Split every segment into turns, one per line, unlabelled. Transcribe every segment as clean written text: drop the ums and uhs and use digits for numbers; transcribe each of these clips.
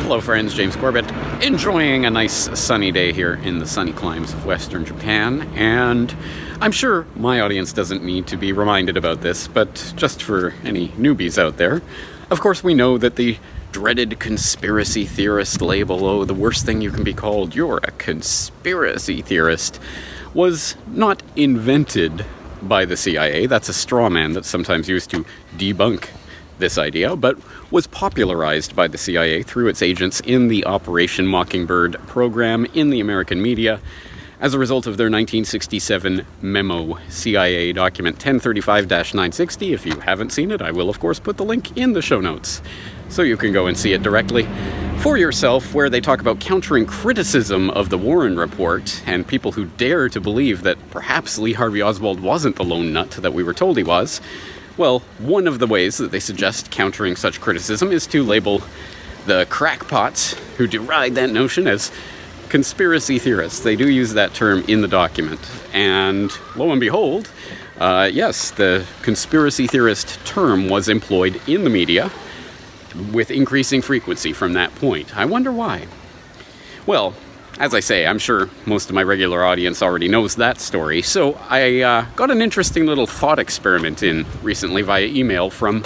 Hello friends, James Corbett, enjoying a nice sunny day here in the sunny climes of Western Japan, and I'm sure my audience doesn't need to be reminded about this, but just for any newbies out there, of course we know that the dreaded conspiracy theorist label, oh, the worst thing you can be called, you're a conspiracy theorist, was not invented by the CIA. That's a straw man that's sometimes used to debunk this idea, but was popularized by the CIA through its agents in the Operation Mockingbird program in the American media as a result of their 1967 memo, CIA document 1035-960. If you haven't seen it, I will of course put the link in the show notes so you can go and see it directly for yourself, where they talk about countering criticism of the Warren Report and people who dare to believe that perhaps Lee Harvey Oswald wasn't the lone nut that we were told he was. Well, one of the ways that they suggest countering such criticism is to label the crackpots who deride that notion as conspiracy theorists. They do use that term in the document. And lo and behold, yes, the conspiracy theorist term was employed in the media with increasing frequency from that point. I wonder why. Well, as I say, I'm sure most of my regular audience already knows that story, so I got an interesting little thought experiment in recently via email from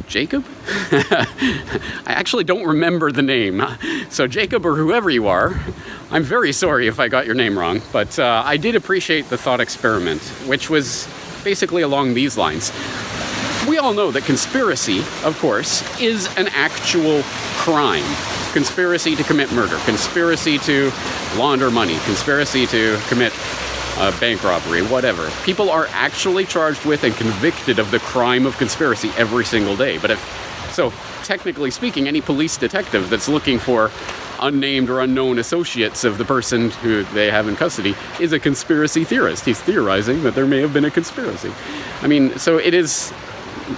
Jacob? I actually don't remember the name, so Jacob, or whoever you are, I'm very sorry if I got your name wrong, but I did appreciate the thought experiment, which was basically along these lines. We all know that conspiracy, of course, is an actual crime. Conspiracy to commit murder, conspiracy to launder money, conspiracy to commit bank robbery, whatever. People are actually charged with and convicted of the crime of conspiracy every single day. But so technically speaking, any police detective that's looking for unnamed or unknown associates of the person who they have in custody is a conspiracy theorist. He's theorizing that there may have been a conspiracy. I mean, so it is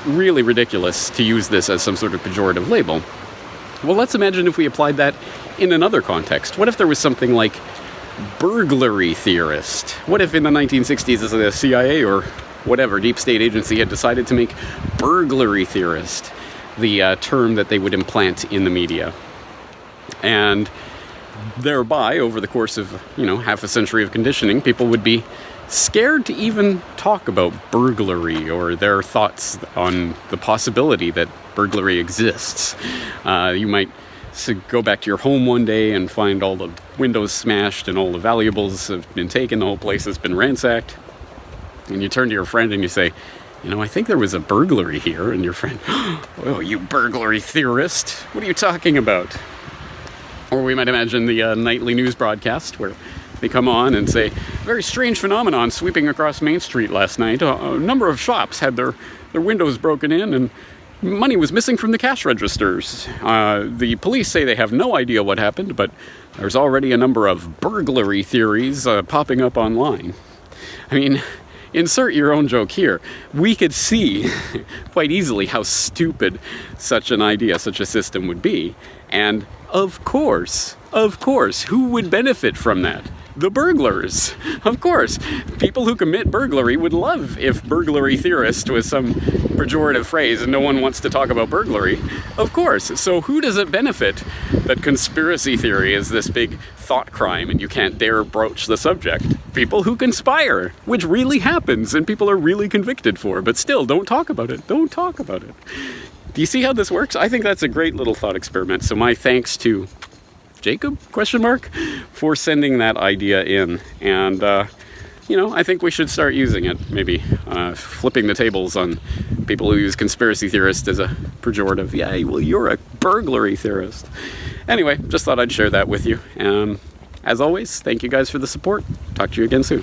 really ridiculous to use this as some sort of pejorative label. Well, let's imagine if we applied that in another context. What if there was something like burglary theorist? What if in the 1960s the CIA or whatever deep state agency had decided to make burglary theorist the term that they would implant in the media? And thereby, over the course of, half a century of conditioning, people would be scared to even talk about burglary or their thoughts on the possibility that burglary exists. You might go back to your home one day and find all the windows smashed and all the valuables have been taken, the whole place has been ransacked. And you turn to your friend and you say, I think there was a burglary here. And your friend, oh, you burglary theorist, what are you talking about? Or we might imagine the nightly news broadcast where they come on and say, very strange phenomenon sweeping across Main Street last night. A number of shops had their windows broken in and money was missing from the cash registers. The police say they have no idea what happened, but there's already a number of burglary theories popping up online. I mean, insert your own joke here. We could see quite easily how stupid such an idea, such a system would be. And of course, who would benefit from that? The burglars. Of course. People who commit burglary would love if burglary theorist was some pejorative phrase and no one wants to talk about burglary. Of course. So who does it benefit that conspiracy theory is this big thought crime and you can't dare broach the subject? People who conspire, which really happens and people are really convicted for, but still don't talk about it. Don't talk about it. Do you see how this works? I think that's a great little thought experiment. So my thanks to Jacob, for sending that idea in. And, I think we should start using it. Maybe flipping the tables on people who use conspiracy theorist as a pejorative. Yeah, well, you're a burglary theorist. Anyway, just thought I'd share that with you. As always, thank you guys for the support. Talk to you again soon.